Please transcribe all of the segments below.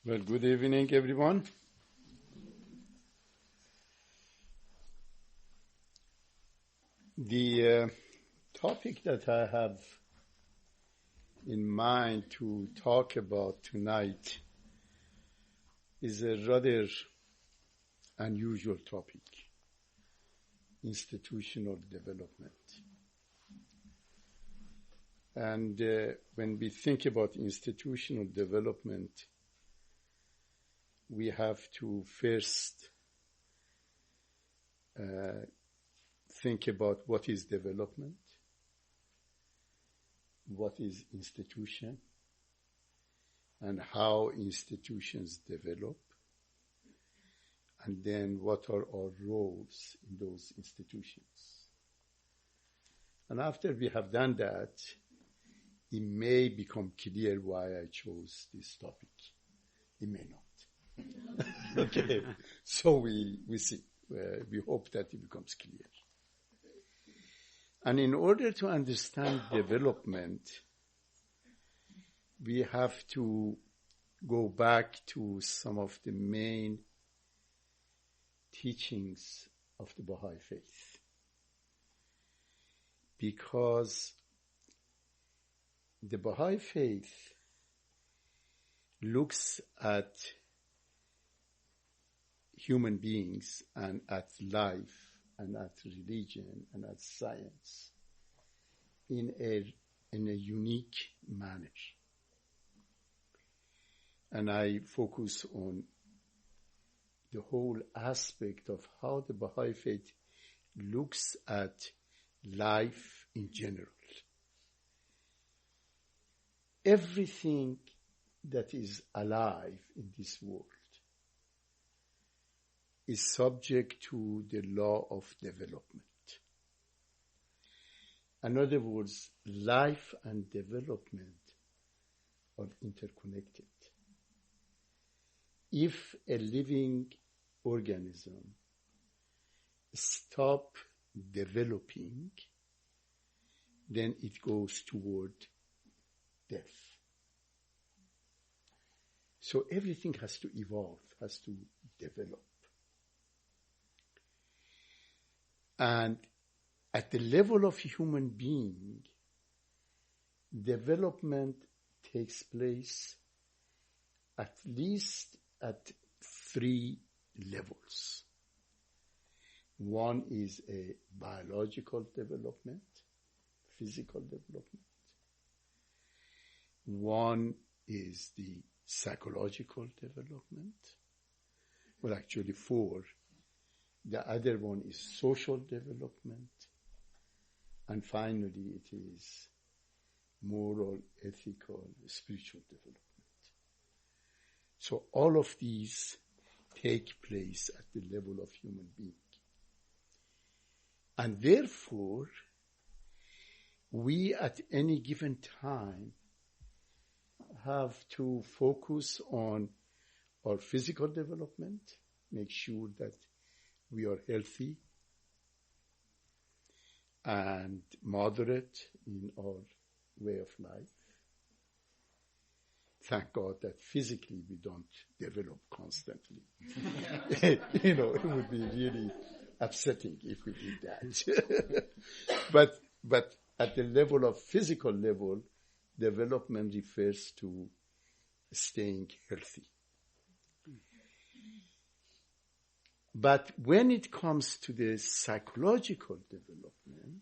Well, good evening, everyone. The topic that I have in mind to talk about tonight is a rather unusual topic: institutional development. And when we think about institutional development, we have to first think about what is development, what is institution, and how institutions develop, and then what are our roles in those institutions. And after we have done that, it may become clear why I chose this topic. It may not. Okay, so we see. We hope that it becomes clear. And in order to understand development, we have to go back to some of the main teachings of the Baha'i faith. Because the Baha'i faith looks at human beings and at life and at religion and at science in a unique manner. And I focus on the whole aspect of how the Baha'i faith looks at life in general. Everything that is alive in this world is subject to the law of development. In other words, life and development are interconnected. If a living organism stops developing, then it goes toward death. So everything has to evolve, has to develop. And at the level of human being, development takes place at least at 3 levels. One is a biological development, physical development. One is the psychological development. Well, actually 4. The other one is social development. And finally, it is moral, ethical, spiritual development. So all of these take place at the level of human being. And therefore, we at any given time have to focus on our physical development, make sure that we are healthy and moderate in our way of life. Thank God that physically we don't develop constantly. It would be really upsetting if we did that. But at the level of physical level, development refers to staying healthy. But when it comes to the psychological development,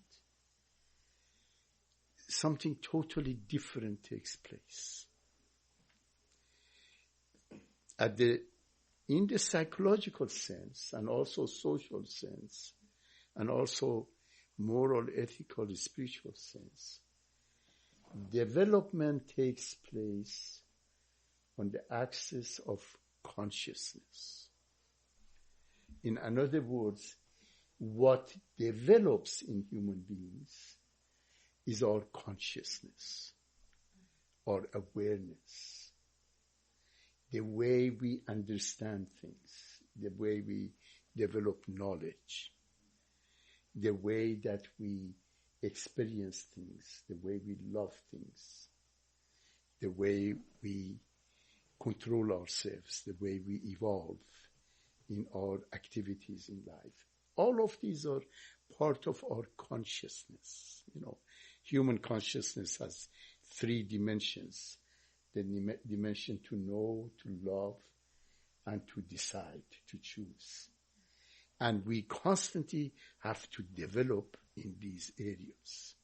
something totally different takes place. In the psychological sense, and also social sense, and also moral, ethical, spiritual sense, development takes place on the axis of consciousness. In other words, what develops in human beings is our consciousness, our awareness, the way we understand things, the way we develop knowledge, the way that we experience things, the way we love things, the way we control ourselves, the way we evolve in our activities in life. All of these are part of our consciousness. Human consciousness has 3 dimensions: the dimension to know, to love, and to decide, to choose. And we constantly have to develop in these areas.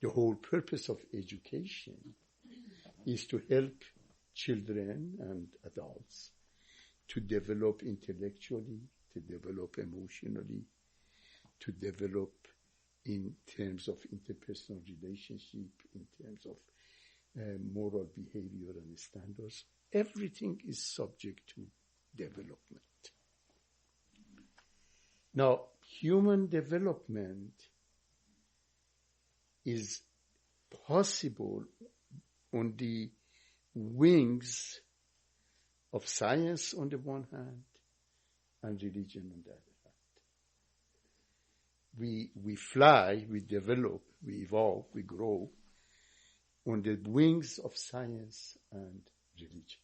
The whole purpose of education is to help children and adults to develop intellectually, to develop emotionally, to develop in terms of interpersonal relationship, in terms of moral behavior and standards. Everything is subject to development. Now, human development is possible on the wings of science on the one hand and religion on the other hand. We fly, we develop, we evolve, we grow on the wings of science and religion.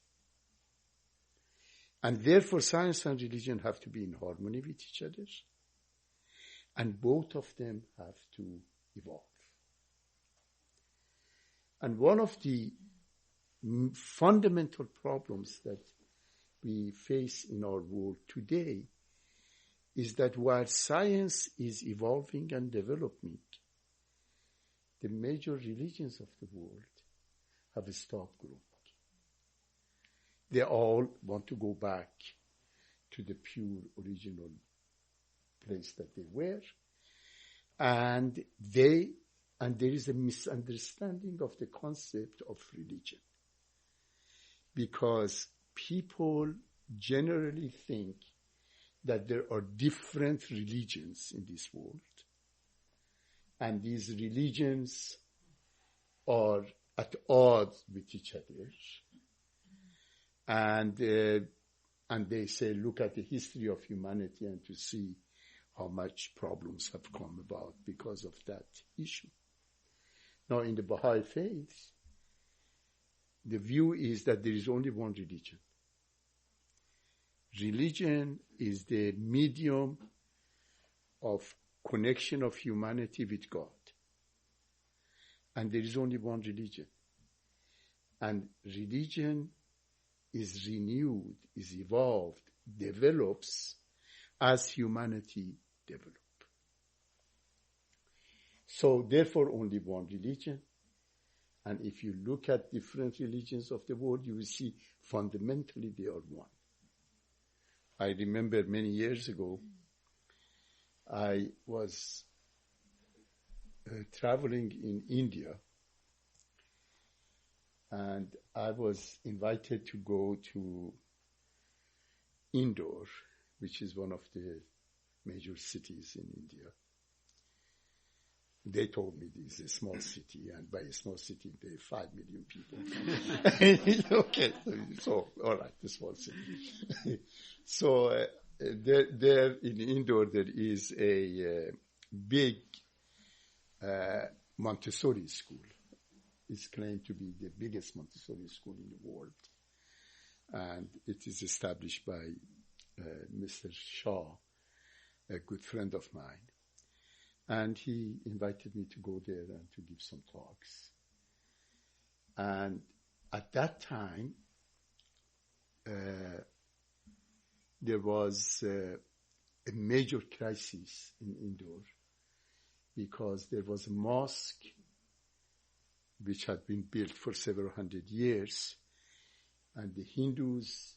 And therefore science and religion have to be in harmony with each other, and both of them have to evolve. And one of the fundamental problems that we face in our world today is that while science is evolving and developing, the major religions of the world have stopped growing. They all want to go back to the pure original place that they were, and there is a misunderstanding of the concept of religion, because people generally think that there are different religions in this world, and these religions are at odds with each other. And they say, look at the history of humanity and to see how much problems have come about because of that issue. Now, in the Baha'i faith, the view is that there is only one religion. Religion is the medium of connection of humanity with God. And there is only one religion. And religion is renewed, is evolved, develops as humanity develops. So therefore only one religion. And if you look at different religions of the world, you will see fundamentally they are one. I remember many years ago, I was traveling in India, and I was invited to go to Indore, which is one of the major cities in India. They told me this is a small city, and by a small city, there are 5 million people. Okay, so all right, a small city. So there in Indore, there is a big Montessori school. It's claimed to be the biggest Montessori school in the world. And it is established by Mr. Shah, a good friend of mine. And he invited me to go there and to give some talks. And at that time, there was a major crisis in Indore, because there was a mosque which had been built for several hundred years, and the Hindus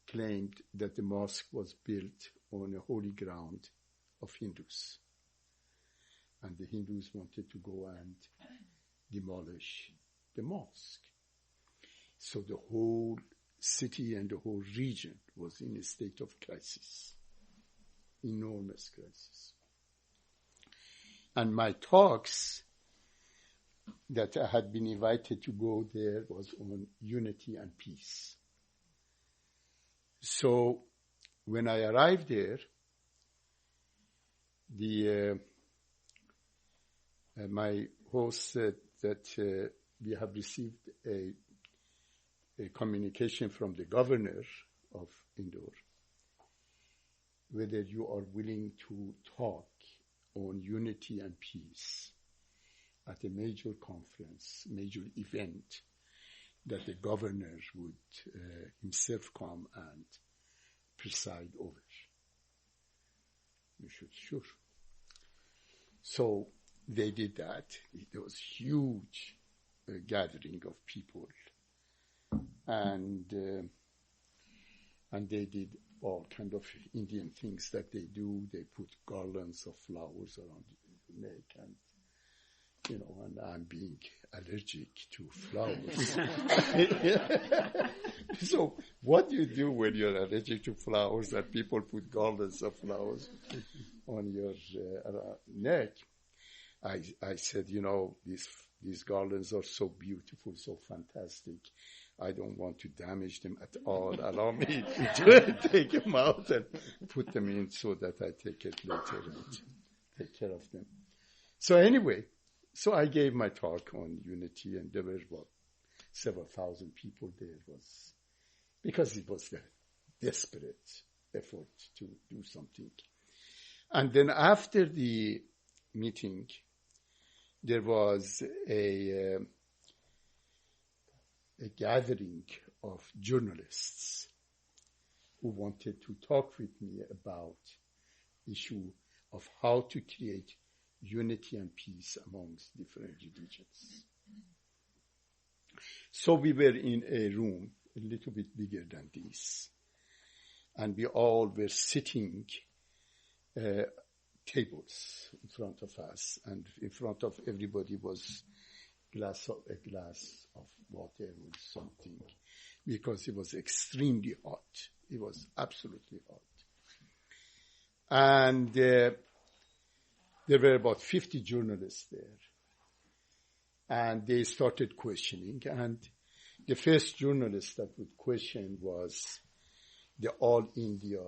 claimed that the mosque was built on a holy ground of Hindus. And the Hindus wanted to go and demolish the mosque. So the whole city and the whole region was in a state of crisis, enormous crisis. And my talks that I had been invited to go there was on unity and peace. So when I arrived there, my host said that we have received a a communication from the governor of Indore, whether you are willing to talk on unity and peace at a major conference, major event, that the governor would himself come and preside over. You should, sure. So they did that. There was huge gathering of people, and they did all kind of Indian things that they do. They put garlands of flowers around the neck, and and I'm being allergic to flowers. So what do you do when you're allergic to flowers, that people put garlands of flowers on your neck? I said, these garlands are so beautiful, so fantastic. I don't want to damage them at all. Allow me to take them out and put them in so that I take it later and take care of them. So anyway, I gave my talk on unity, and there were several thousand people there. Because it was a desperate effort to do something. And then after the meeting, there was a gathering of journalists who wanted to talk with me about issue of how to create unity and peace amongst different religions. So we were in a room a little bit bigger than this, and we all were sitting tables in front of us, and in front of everybody was a glass of water or something, because it was extremely hot. It was absolutely hot. And there were about 50 journalists there. And they started questioning. And the first journalist that would question was the All India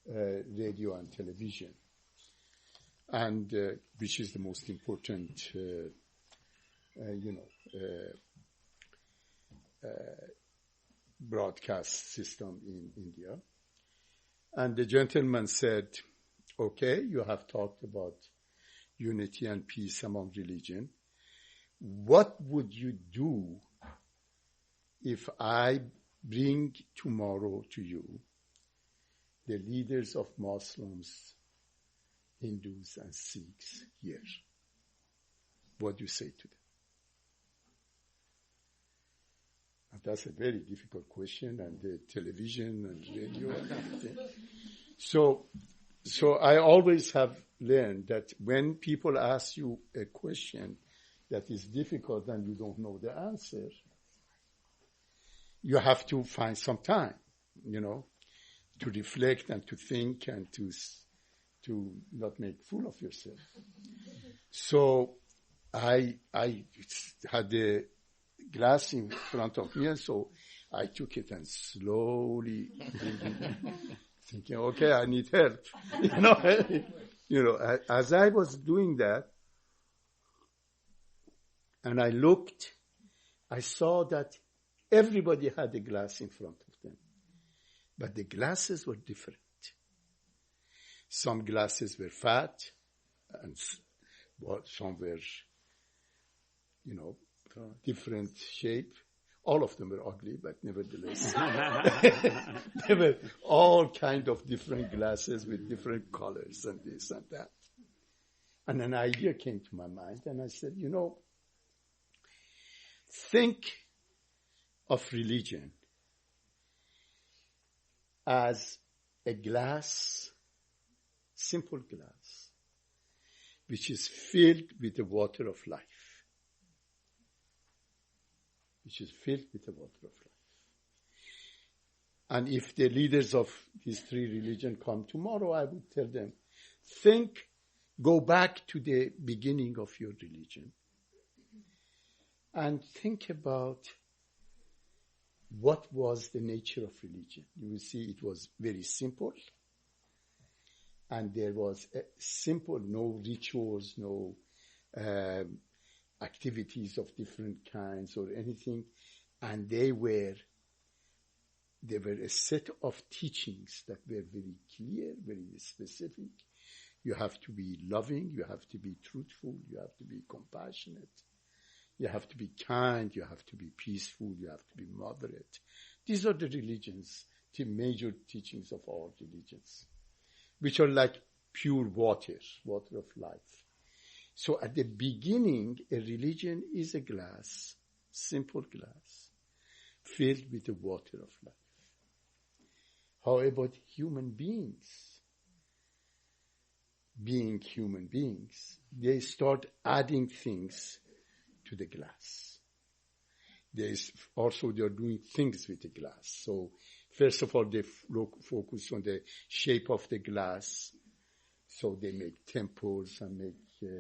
radio and television, and which is the most important, broadcast system in India. And the gentleman said, okay, you have talked about unity and peace among religion. What would you do if I bring tomorrow to you the leaders of Muslims, Hindus, and Sikhs here? What do you say to them? And that's a very difficult question, and the television and radio and everything. So I always have learned that when people ask you a question that is difficult and you don't know the answer, you have to find some time, to reflect and to think and to not make fool of yourself. So I had the glass in front of me, and so I took it and slowly thinking, okay, I need help. As I was doing that, and I looked, I saw that everybody had a glass in front of them. But the glasses were different. Some glasses were fat, and some were, different shape. All of them were ugly, but nevertheless. There were all kind of different glasses with different colors and this and that. And an idea came to my mind, and I said, think of religion as a glass, simple glass, which is filled with the water of life. Which is filled with the water of life. And if the leaders of these three religions come tomorrow, I would tell them, go back to the beginning of your religion and think about what was the nature of religion. You will see it was very simple, and there was no rituals, no activities of different kinds or anything. And they were a set of teachings that were very clear, very specific. You have to be loving, you have to be truthful, you have to be compassionate, you have to be kind, you have to be peaceful, you have to be moderate. These are the religions, the major teachings of all religions, which are like pure water of life. So at the beginning, a religion is a glass, simple glass, filled with the water of life. How about human beings? Being human beings, they start adding things to the glass. They're doing things with the glass. So first of all, they focus on the shape of the glass. So they make temples and make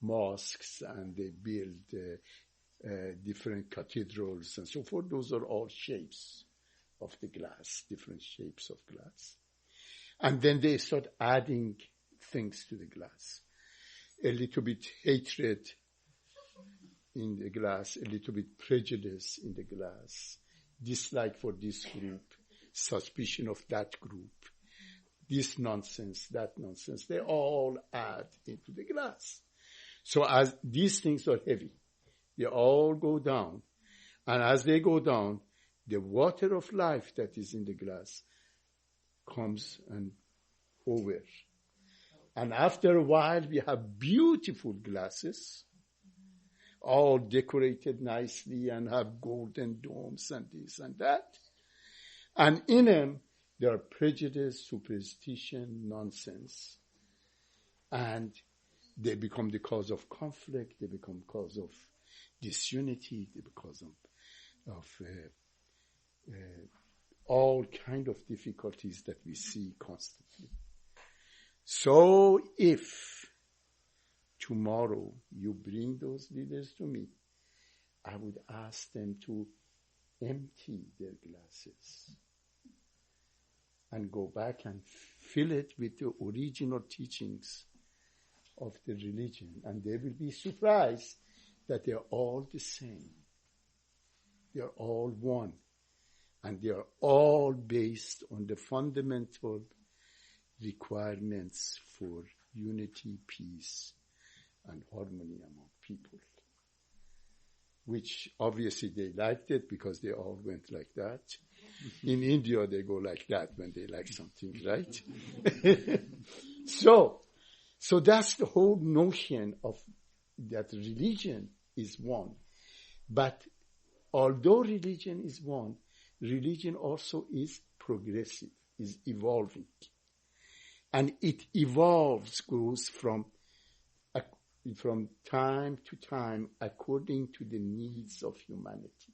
mosques, and they build different cathedrals and so forth. Those are all shapes of the glass, different shapes of glass. And then they start adding things to the glass. A little bit hatred in the glass, a little bit prejudice in the glass, dislike for this group, suspicion of that group, this nonsense, that nonsense. They all add into the glass. So as these things are heavy, they all go down. And as they go down, the water of life that is in the glass comes and over. And after a while, we have beautiful glasses, all decorated nicely and have golden domes and this and that. And in them, there are prejudice, superstition, nonsense. And they become the cause of conflict, they become cause of disunity, they become of all kind of difficulties that we see constantly. So if tomorrow you bring those leaders to me, I would ask them to empty their glasses and go back and fill it with the original teachings of the religion. And they will be surprised that they are all the same. They are all one. And they are all based on the fundamental requirements for unity, peace, and harmony among people. Which obviously they liked it because they all went like that. In India, they go like that when they like something, right? So that's the whole notion of that religion is one. But although religion is one, religion also is progressive, is evolving. And it evolves, goes from time to time according to the needs of humanity.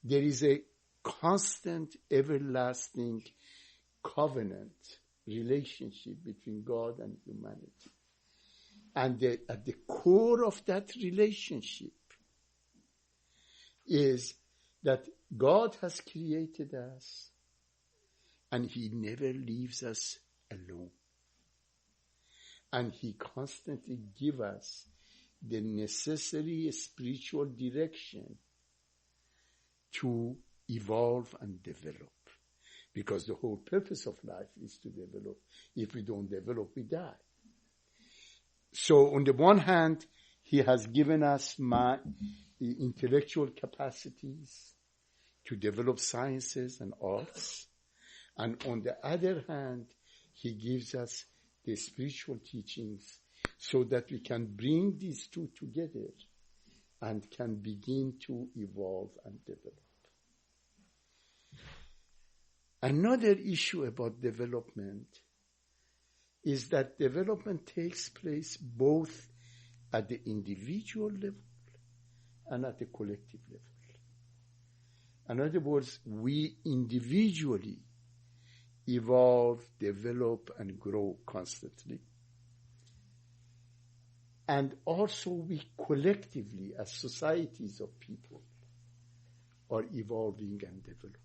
There is a constant, everlasting covenant relationship between God and humanity. And at the core of that relationship is that God has created us and He never leaves us alone. And He constantly gives us the necessary spiritual direction to evolve and develop. Because the whole purpose of life is to develop. If we don't develop, we die. So on the one hand, He has given us the intellectual capacities to develop sciences and arts. And on the other hand, He gives us the spiritual teachings so that we can bring these two together and can begin to evolve and develop. Another issue about development is that development takes place both at the individual level and at the collective level. In other words, we individually evolve, develop, and grow constantly. And also we collectively, as societies of people, are evolving and developing.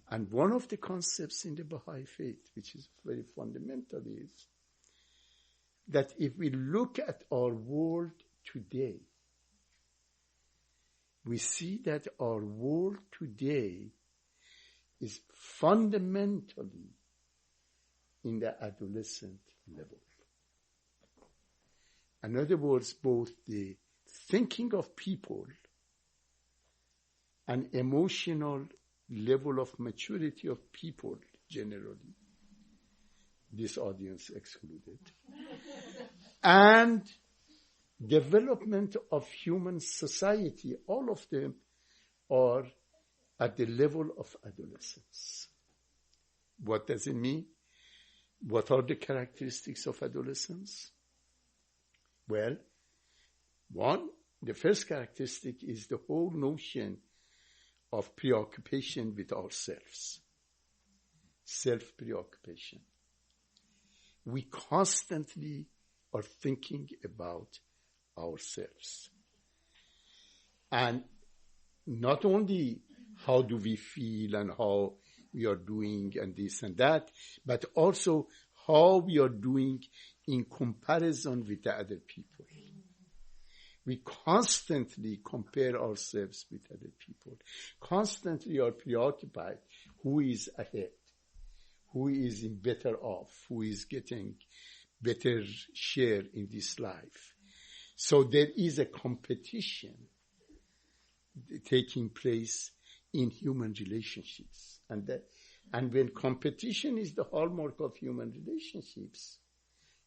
And one of the concepts in the Baha'i faith, which is very fundamental, is that if we look at our world today, we see that our world today is fundamentally in the adolescent level. In other words, both the thinking of people and emotional level of maturity of people generally, this audience excluded, and development of human society, all of them are at the level of adolescence. What does it mean? What are the characteristics of adolescence? Well, the first characteristic is the whole notion of preoccupation with ourselves. Self-preoccupation. We constantly are thinking about ourselves. And not only how do we feel and how we are doing and this and that, but also how we are doing in comparison with the other people. We constantly compare ourselves with other people. Constantly are preoccupied who is ahead, who is in better off, who is getting better share in this life. So there is a competition taking place in human relationships. And when competition is the hallmark of human relationships,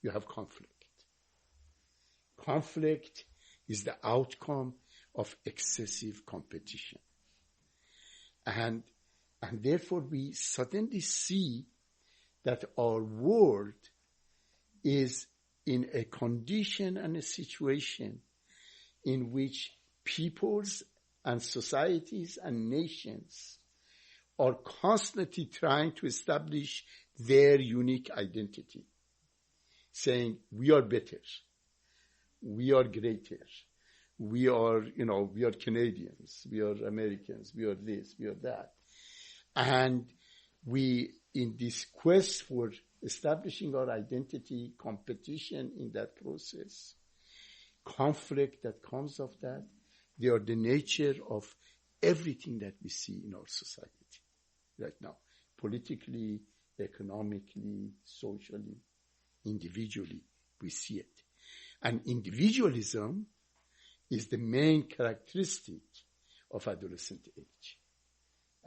you have conflict. Conflict is the outcome of excessive competition. And therefore we suddenly see that our world is in a condition and a situation in which peoples and societies and nations are constantly trying to establish their unique identity, saying, we are better, we are greater, we are Canadians, we are Americans, we are this, we are that. And we, in this quest for establishing our identity, competition in that process, conflict that comes of that, they are the nature of everything that we see in our society right now, politically, economically, socially, individually, we see it. And individualism is the main characteristic of adolescent age.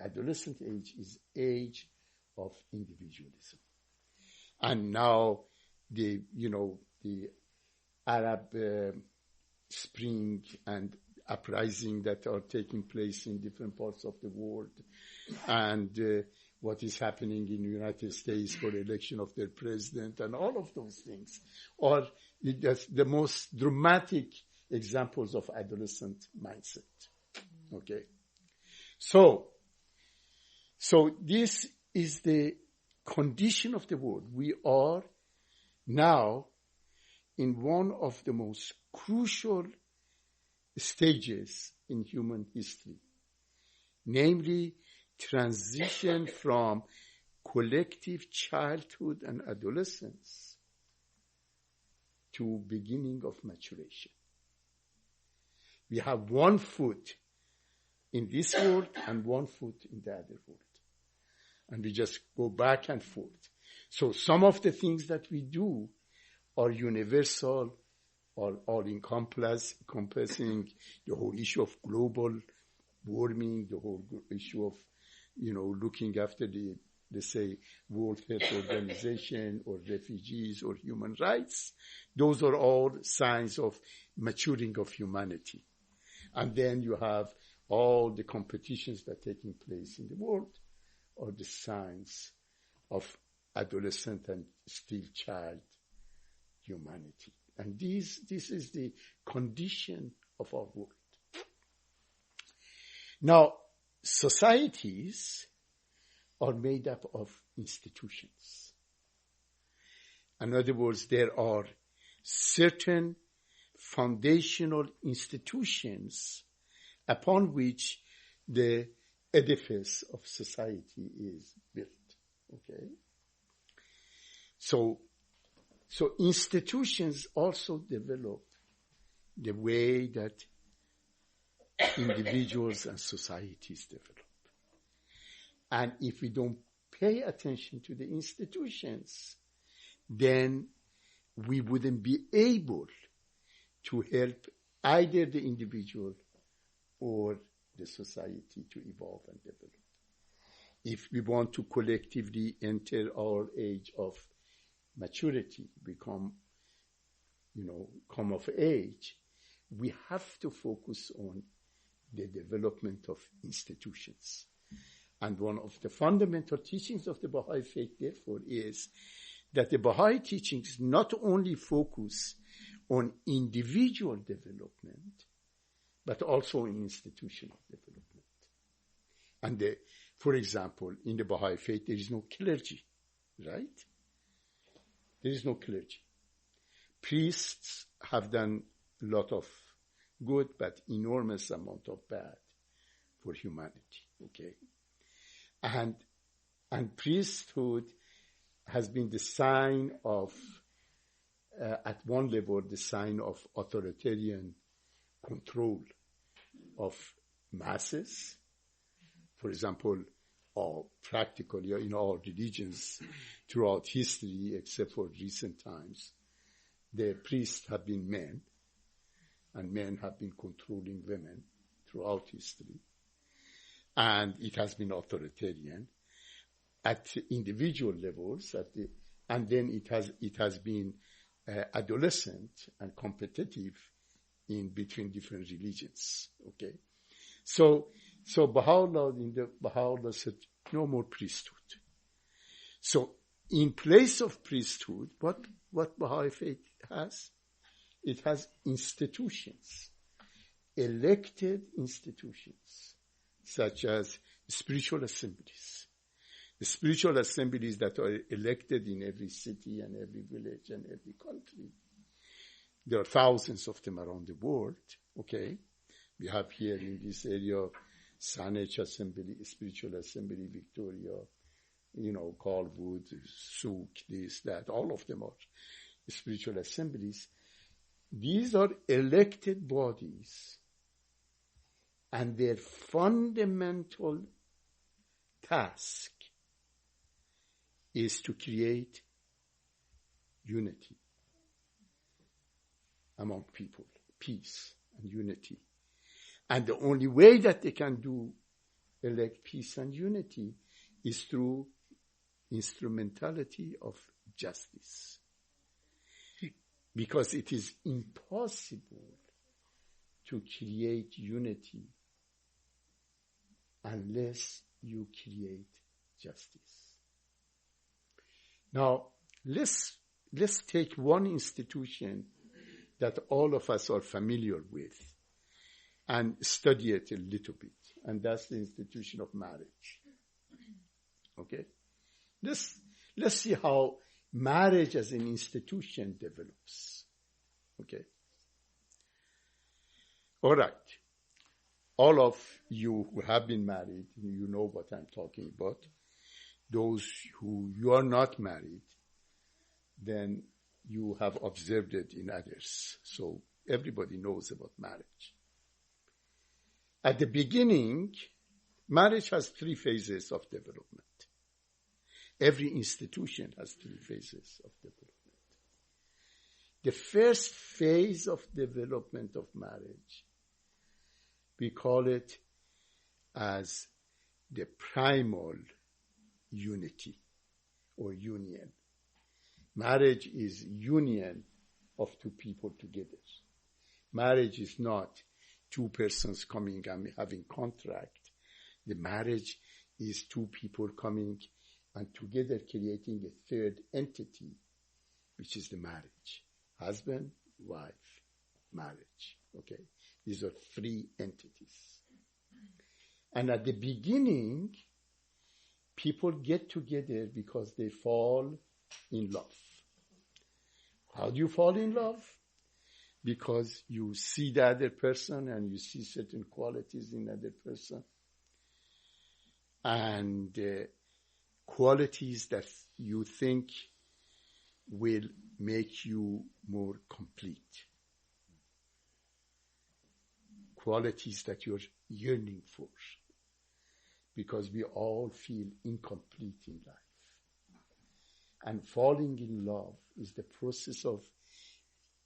Adolescent age is age of individualism. And now the Arab Spring and uprising that are taking place in different parts of the world, and what is happening in the United States for the election of their president, and all of those things are the most dramatic examples of adolescent mindset. Okay, so this is the condition of the world. We are now in one of the most crucial stages in human history, namely transition from collective childhood and adolescence to beginning of maturation. We have one foot in this world and one foot in the other world. And we just go back and forth. So some of the things that we do are universal, or all encompassing the whole issue of global warming, the whole issue of, looking after the, let's say, World Health Organization or refugees or human rights. Those are all signs of maturing of humanity. And then you have all the competitions that are taking place in the world are the signs of adolescent and still child humanity. And this is the condition of our world. Now, societies are made up of institutions. In other words, there are certain foundational institutions upon which the edifice of society is built. Okay? So institutions also develop the way that individuals and societies develop. And if we don't pay attention to the institutions, then we wouldn't be able to help either the individual or the society to evolve and develop. If we want to collectively enter our age of maturity, come of age, we have to focus on the development of institutions. And one of the fundamental teachings of the Baha'i faith, therefore, is that the Baha'i teachings not only focus on individual development, but also on institutional development. And for example, in the Baha'i faith, there is no clergy, right? There is no clergy. Priests have done a lot of good, but enormous amount of bad for humanity, okay? And priesthood has been the sign of, at one level, the sign of authoritarian control of masses. For example, practically in all religions throughout history, except for recent times, the priests have been men, and men have been controlling women throughout history. And it has been authoritarian at individual levels, and then it has been adolescent and competitive in between different religions. Okay, so Baha'u'llah said no more priesthood. So in place of priesthood, what Baha'i faith has? It has institutions, elected institutions, such as spiritual assemblies. The spiritual assemblies that are elected in every city and every village and every country. There are thousands of them around the world, okay? We have here in this area, Saanich Assembly, Spiritual Assembly, Victoria, Carlwood, Souk, this, that, all of them are spiritual assemblies. These are elected bodies, and their fundamental task is to create unity among people, peace and unity. And the only way that they can elect peace and unity is through instrumentality of justice. Because it is impossible to create unity unless you create justice. Now, let's take one institution that all of us are familiar with and study it a little bit, and that's the institution of marriage. Okay? Let's see how marriage as an institution develops. Okay? All right. All of you who have been married, you know what I'm talking about. Those who you are not married, then you have observed it in others. So everybody knows about marriage. At the beginning, marriage has 3 phases of development. Every institution has 3 phases of development. The first phase of development of marriage, we call it as the primal unity or union. Marriage is union of 2 people together. Marriage is not 2 persons coming and having contract. The marriage is 2 people coming and together creating a 3rd entity, which is the marriage. Husband, wife, marriage. Okay? These are 3 entities. And at the beginning, people get together because they fall in love. How do you fall in love? Because you see the other person and you see certain qualities in the other person. And qualities that you think will make you more complete. qualities that you're yearning for. Because we all feel incomplete in life. And falling in love is the process of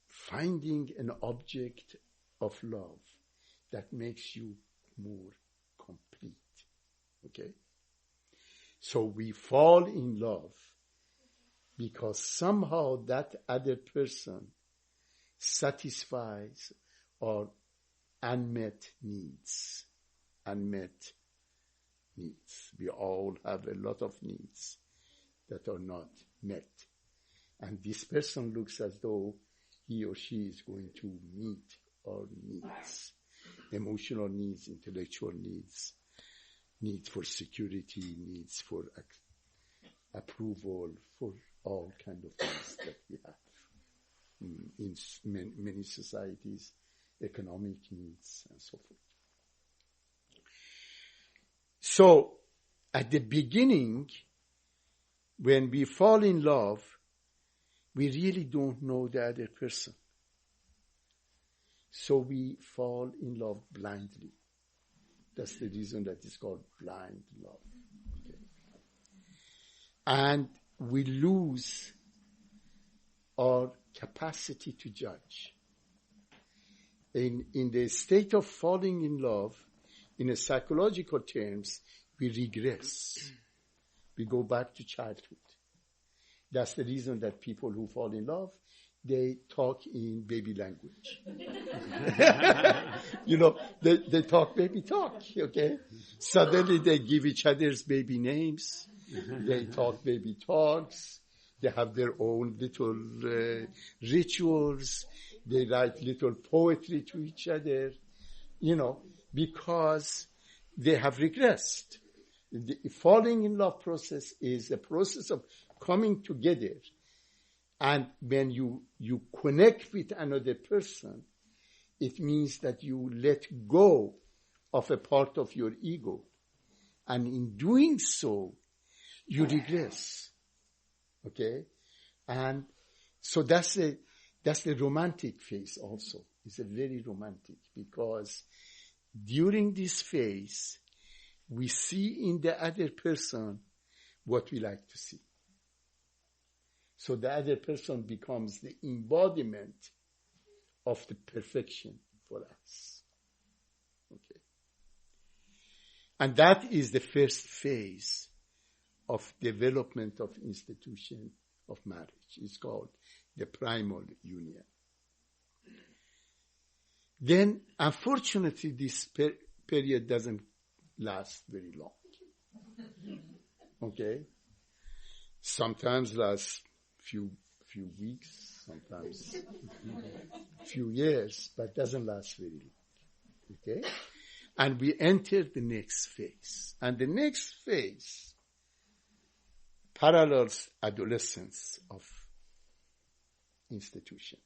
finding an object of love that makes you more complete. Okay? So we fall in love because somehow that other person satisfies our unmet needs. Unmet needs. We all have a lot of needs that are not met. And this person looks as though he or she is going to meet our needs. Emotional needs, intellectual needs, needs for security, needs for approval, for all kinds of things that we have in many societies, economic needs and so forth. So, at the beginning, when we fall in love, we really don't know the other person. So we fall in love blindly. That's the reason that it's called blind love. Okay. And we lose our capacity to judge. In the state of falling in love, in a psychological terms, we regress. We go back to childhood. That's the reason that people who fall in love, they talk in baby language. They talk baby talk, okay? Suddenly they give each other's baby names. They talk baby talks. They have their own little rituals. They write little poetry to each other, because they have regressed. The falling in love process is a process of coming together. And when you connect with another person, it means that you let go of a part of your ego. And in doing so, you regress. Okay? And so that's the romantic phase also. It's a very romantic because during this phase, we see in the other person what we like to see. So the other person becomes the embodiment of the perfection for us. Okay. And that is the first phase of development of institution of marriage. It's called the primal union. Then, unfortunately, this period doesn't last very long. Okay? Sometimes lasts few weeks, sometimes few years, but doesn't last very long. Okay? And we enter the next phase. And the next phase parallels adolescence of institution.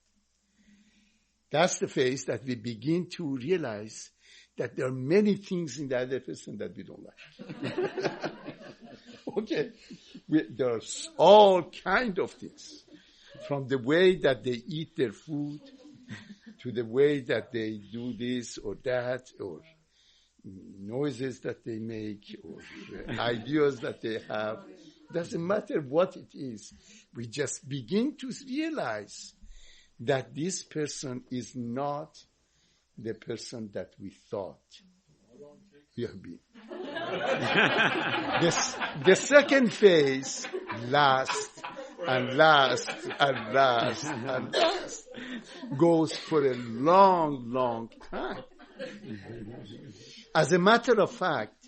That's the phase that we begin to realize that there are many things in the other person that we don't like. Okay? There are all kinds of things. From the way that they eat their food, to the way that they do this or that, or noises that they make, or ideas that they have. Doesn't matter what it is. We just begin to realize that this person is not the person that we thought we have been. The second phase lasts and lasts and lasts and lasts. Goes for a long, long time. As a matter of fact,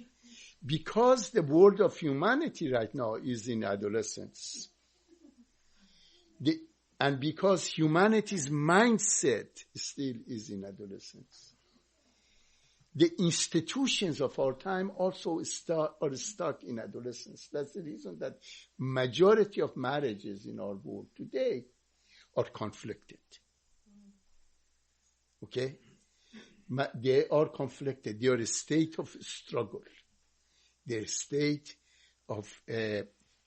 because the world of humanity right now is in adolescence, and because humanity's mindset still is in adolescence, the institutions of our time also are stuck in adolescence. That's the reason that majority of marriages in our world today are conflicted. Okay? They are conflicted. They are a state of struggle. They're a state of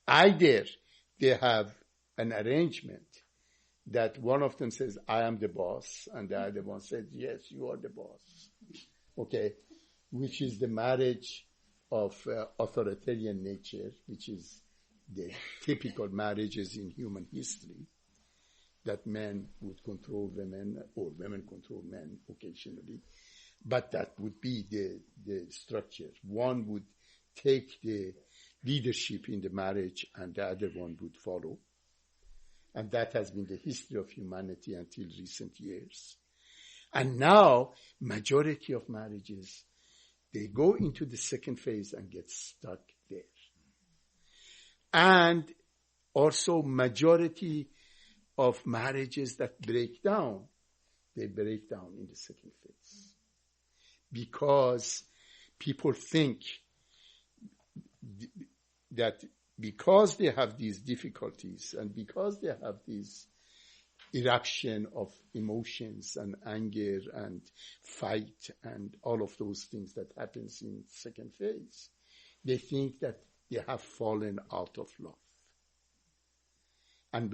either they have an arrangement that one of them says, I am the boss, and the other one says, yes, you are the boss. okay, which is the marriage of authoritarian nature, which is the typical marriages in human history, that men would control women or women control men occasionally. But that would be the structure. One would take the leadership in the marriage and the other one would follow. And that has been the history of humanity until recent years. And now, majority of marriages, they go into the second phase and get stuck there. And also majority of marriages that break down, they break down in the second phase. Because people think that because they have these difficulties and because they have this eruption of emotions and anger and fight and all of those things that happens in second phase, they think that they have fallen out of love. And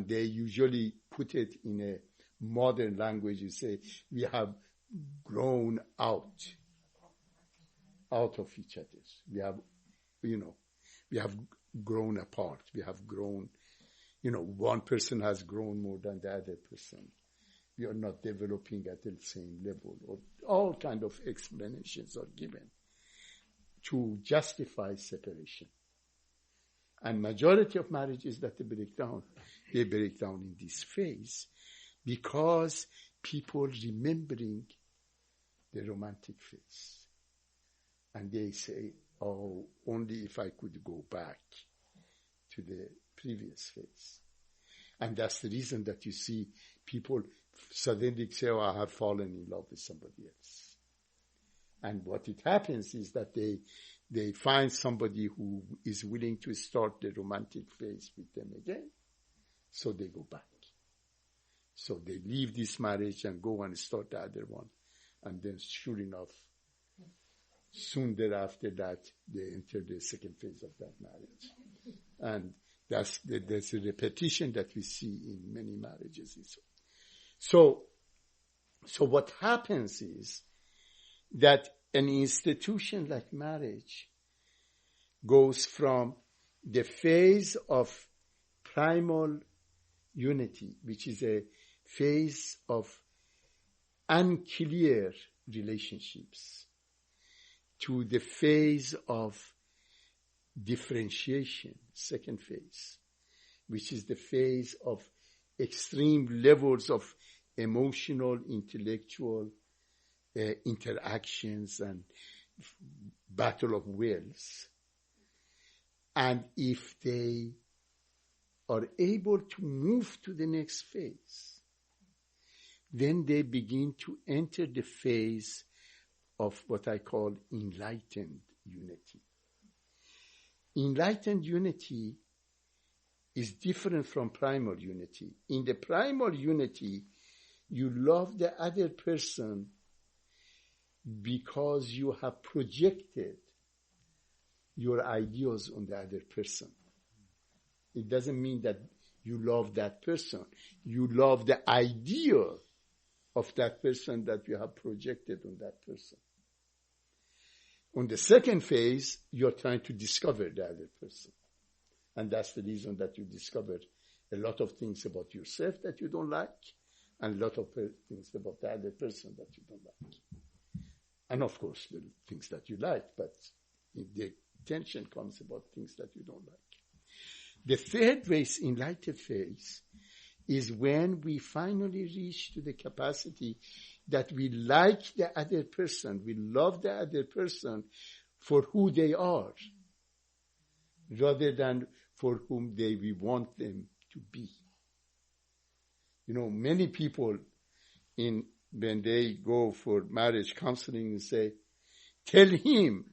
they usually put it in a modern language, you say, we have grown out of each other. We have grown apart. We have grown, one person has grown more than the other person. We are not developing at the same level. Or all kind of explanations are given to justify separation. And majority of marriages that they break down in this phase because people remembering the romantic phase. And they say, oh, only if I could go back to the previous phase. And that's the reason that you see people suddenly say, oh, I have fallen in love with somebody else. And what it happens is that they find somebody who is willing to start the romantic phase with them again. So they go back. So they leave this marriage and go and start the other one. And then sure enough, soon thereafter that, they enter the second phase of that marriage. And there's a repetition that we see in many marriages. So what happens is that an institution like marriage goes from the phase of primal unity, which is a phase of unclear relationships, to the phase of differentiation, second phase, which is the phase of extreme levels of emotional, intellectual interactions and battle of wills. And if they are able to move to the next phase, then they begin to enter the phase of what I call enlightened unity. Enlightened unity is different from primal unity. In the primal unity, you love the other person because you have projected your ideals on the other person. It doesn't mean that you love that person. You love the idea of that person that you have projected on that person. On the second phase, you're trying to discover the other person. And that's the reason that you discover a lot of things about yourself that you don't like, and a lot of things about the other person that you don't like. And of course, the things that you like, but the tension comes about things that you don't like. The third phase, enlightened phase, is when we finally reach to the capacity that we like the other person, we love the other person for who they are, rather than for whom we want them to be. Many people when they go for marriage counseling and say, tell him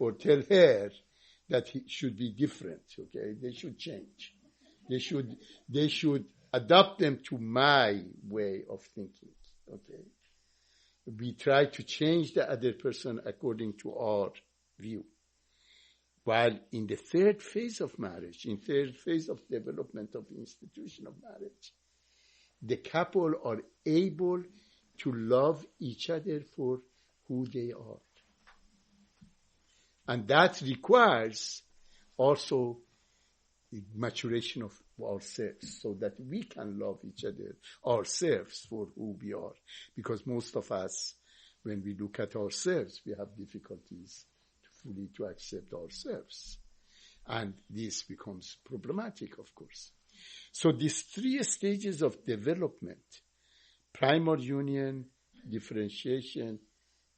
or tell her that he should be different, okay? They should change. They should adapt them to my way of thinking, okay? We try to change the other person according to our view. While in the third phase of marriage, in third phase of development of the institution of marriage, the couple are able to love each other for who they are. And that requires also the maturation of ourselves so that we can love each other, ourselves for who we are. Because most of us, when we look at ourselves, we have difficulties fully to accept ourselves. And this becomes problematic, of course. So these 3 stages of development, primal union, differentiation,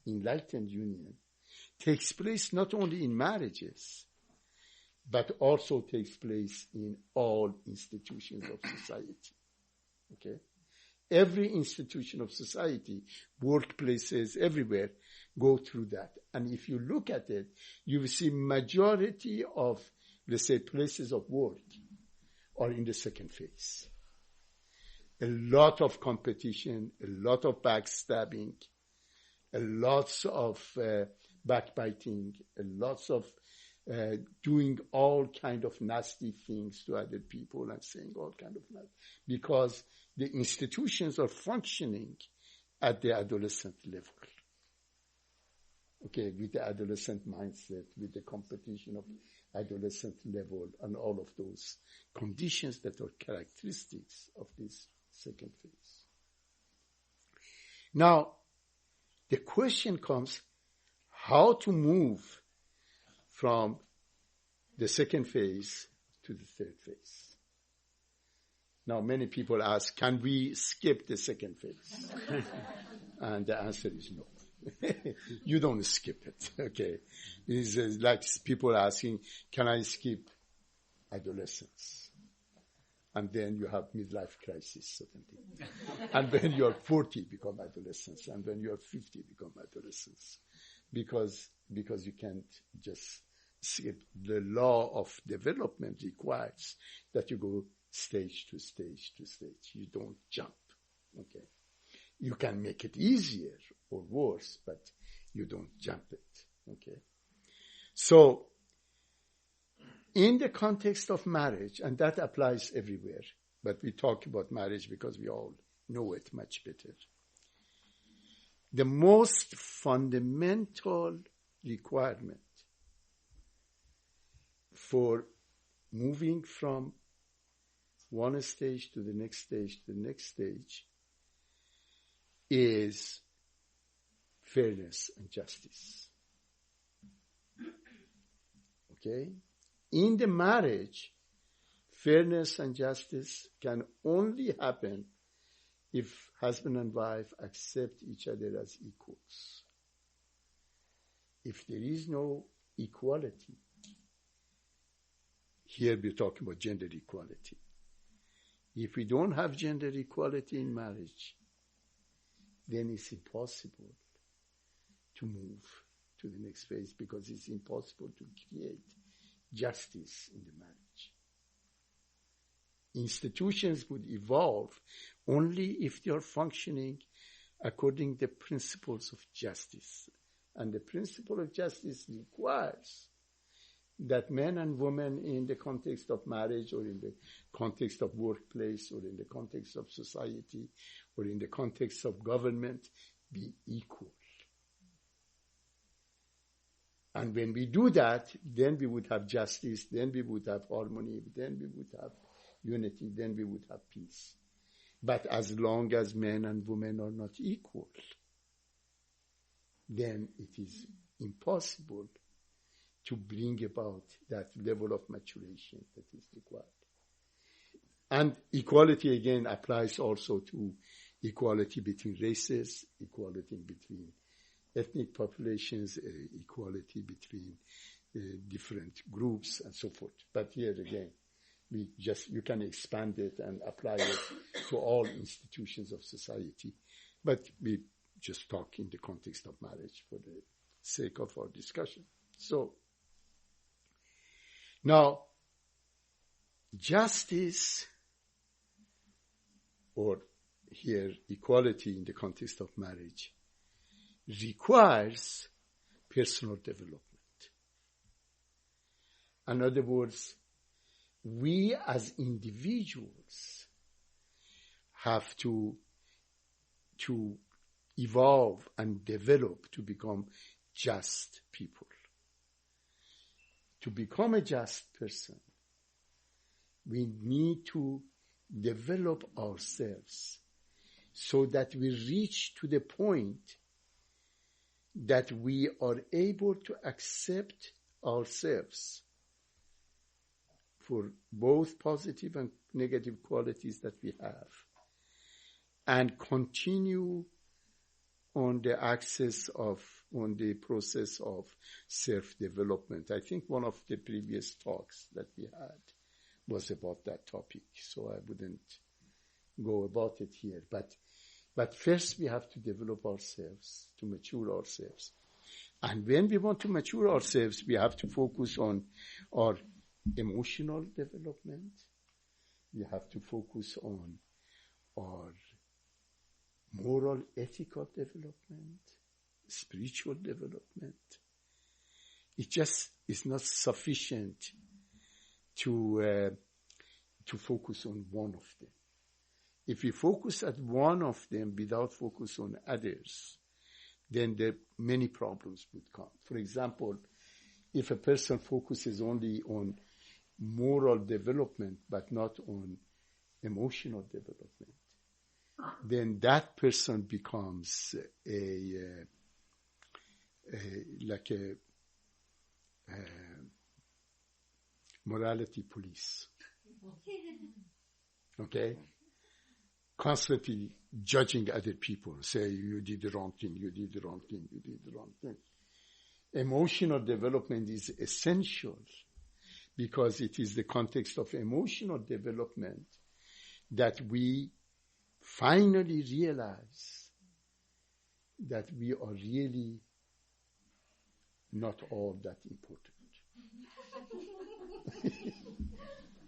enlightened union, takes place not only in marriages, but also takes place in all institutions of society. Okay? Every institution of society, workplaces, everywhere, go through that. And if you look at it, you will see majority of, let's say, places of work are in the second phase. A lot of competition, a lot of backstabbing, a lot of backbiting, a lot of doing all kind of nasty things to other people and saying all kind of nasty, because the institutions are functioning at the adolescent level. Okay, with the adolescent mindset, with the competition of adolescent level and all of those conditions that are characteristics of this second phase. Now, the question comes, how to move from the second phase to the third phase. Now, many people ask, can we skip the second phase? And the answer is no. You don't skip it, okay? It's like people asking, can I skip adolescence? And then you have midlife crisis suddenly. And when you're 40, become adolescents. And when you're 50, become adolescents. Because you can't just skip. The law of development requires that you go stage to stage to stage. You don't jump, okay? You can make it easier or worse, but you don't jump it, okay? So, in the context of marriage, and that applies everywhere, but we talk about marriage because we all know it much better. The most fundamental requirement for moving from one stage to the next stage to the next stage is fairness and justice. Okay? In the marriage, fairness and justice can only happen if husband and wife accept each other as equals. If there is no equality, here we're talking about gender equality. If we don't have gender equality in marriage, then it's impossible to move to the next phase because it's impossible to create justice in the marriage. Institutions would evolve only if they are functioning according to the principles of justice. And the principle of justice requires that men and women in the context of marriage or in the context of workplace or in the context of society or in the context of government be equal. And when we do that, then we would have justice, then we would have harmony, then we would have unity, then we would have peace. But as long as men and women are not equal, then it is impossible to bring about that level of maturation that is required. And equality, again, applies also to equality between races, equality between ethnic populations, equality between different groups, and so forth. But here again, you can expand it and apply it to all institutions of society. But we just talk in the context of marriage for the sake of our discussion. So, now, justice, or here equality in the context of marriage, requires personal development. In other words, we as individuals have to evolve and develop to become just people. To become a just person, we need to develop ourselves so that we reach to the point that we are able to accept ourselves for both positive and negative qualities that we have, and continue on the process of self-development. I think one of the previous talks that we had was about that topic, so I wouldn't go about it here. But first we have to develop ourselves, to mature ourselves. And when we want to mature ourselves, we have to focus on our emotional development. We have to focus on our moral, ethical development, spiritual development. It just is not sufficient to focus on one of them. If we focus at one of them without focus on others, then many problems would come. For example, if a person focuses only on moral development but not on emotional development, then that person becomes like a morality police. Okay? Constantly judging other people, say you did the wrong thing, you did the wrong thing, you did the wrong thing. Emotional development is essential because it is the context of emotional development that we finally realize that we are really not all that important.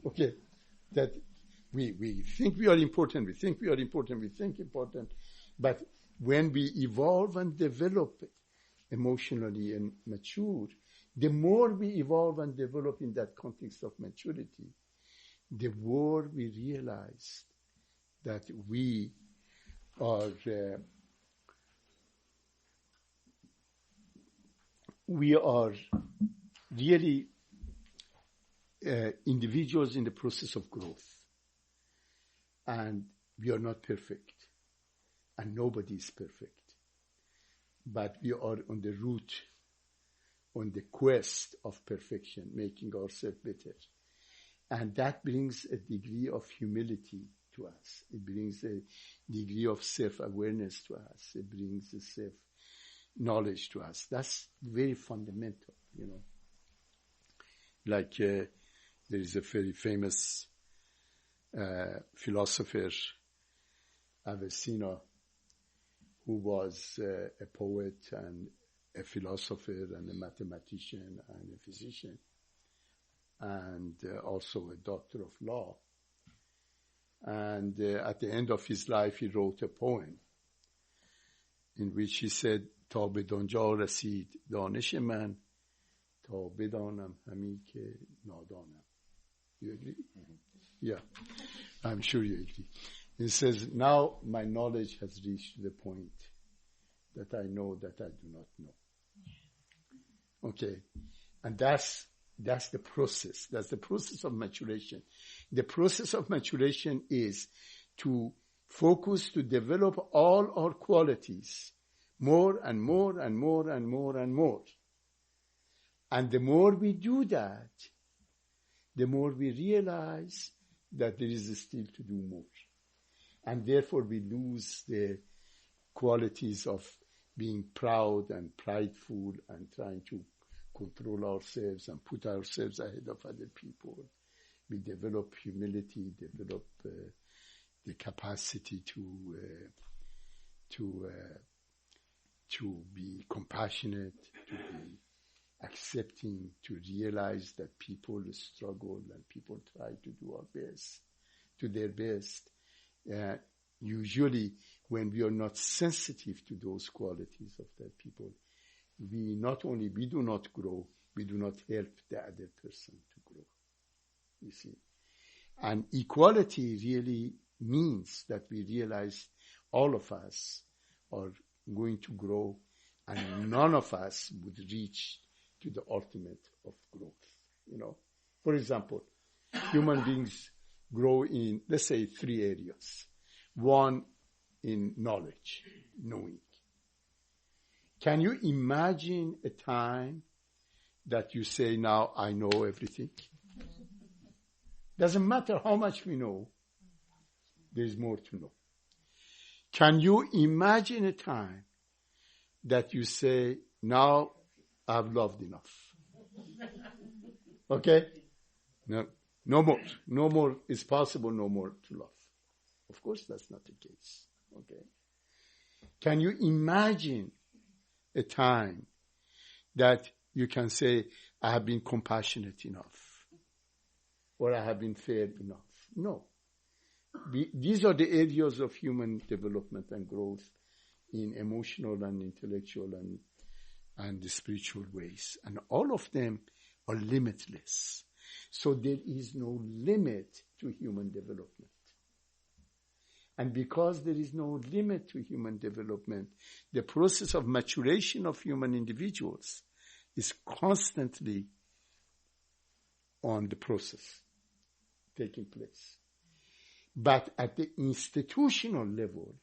Okay, that we think we are important, but when we evolve and develop emotionally and mature, the more we evolve and develop in that context of maturity, the more we realize that we are really individuals in the process of growth. And we are not perfect. And nobody is perfect. But we are on the route, on the quest of perfection, making ourselves better. And that brings a degree of humility to us. It brings a degree of self-awareness to us. It brings a self-knowledge to us. That's very fundamental, Like there is a very famous philosopher, Avicenna, who was a poet and a philosopher and a mathematician and a physician, and also a doctor of law. And at the end of his life, he wrote a poem in which he said, تا به دانجا رسید دانش من تا بدانم همی که نادانم. You agree? Yeah, I'm sure you agree. He says, now my knowledge has reached the point that I know that I do not know. Okay, and that's the process. That's the process of maturation. The process of maturation is to focus, to develop all our qualities more and more and more and more and more. And the more we do that, the more we realize that there is still to do more. And therefore we lose the qualities of being proud and prideful and trying to control ourselves and put ourselves ahead of other people. We develop humility, develop the capacity to be compassionate, to be accepting, to realize that people struggle and people try to do their best. Usually when we are not sensitive to those qualities of that people, we do not grow, we do not help the other person to grow. You see. And equality really means that we realize all of us are going to grow, and none of us would reach to the ultimate of growth. For example, human beings grow in, let's say, 3 areas. One, in knowledge, knowing. Can you imagine a time that you say, now I know everything? Doesn't matter how much we know, there's more to know. Can you imagine a time that you say, now I've loved enough? Okay? No more. No more is possible, no more to love. Of course, that's not the case. Okay? Can you imagine a time that you can say, I have been compassionate enough, or I have been fair enough? No. These are the areas of human development and growth in emotional and intellectual and the spiritual ways. And all of them are limitless. So there is no limit to human development. And because there is no limit to human development, the process of maturation of human individuals is constantly on the process taking place. But at the institutional level,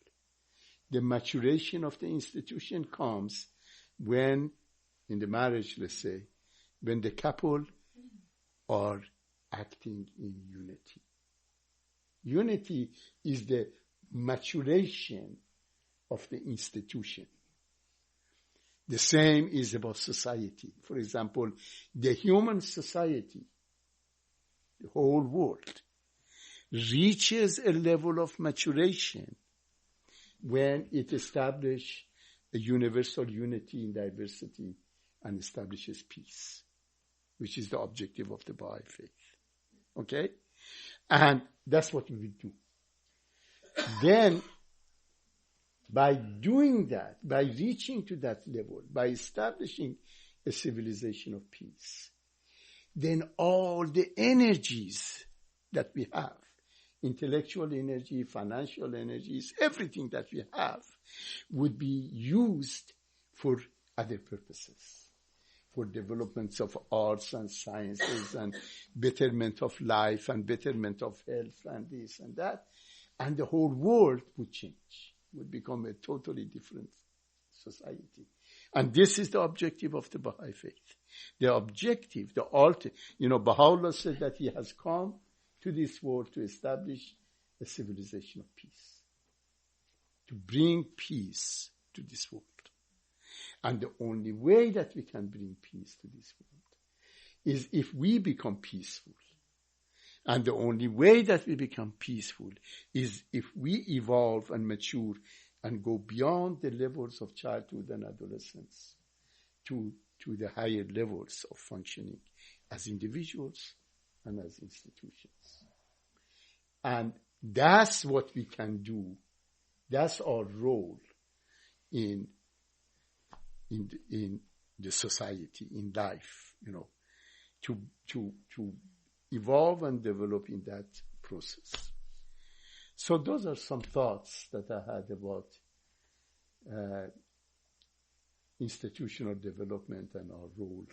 the maturation of the institution comes when, in the marriage, let's say, when the couple are acting in unity. Unity is the maturation of the institution. The same is about society. For example, the human society, the whole world, reaches a level of maturation when it establishes a universal unity in diversity and establishes peace, which is the objective of the Baha'i faith. Okay? And that's what we will do. Then, by doing that, by reaching to that level, by establishing a civilization of peace, then all the energies that we have, intellectual energy, financial energies, everything that we have, would be used for other purposes, for developments of arts and sciences and betterment of life and betterment of health and this and that. And the whole world would change, would become a totally different society. And this is the objective of the Baha'i faith. The objective, the ultimate, Baha'u'llah said that he has come to this world to establish a civilization of peace, to bring peace to this world. And the only way that we can bring peace to this world is if we become peaceful. And the only way that we become peaceful is if we evolve and mature and go beyond the levels of childhood and adolescence to the higher levels of functioning as individuals and as institutions. And that's what we can do. That's our role in the society, in life, to evolve and develop in that process. So those are some thoughts that I had about institutional development and our role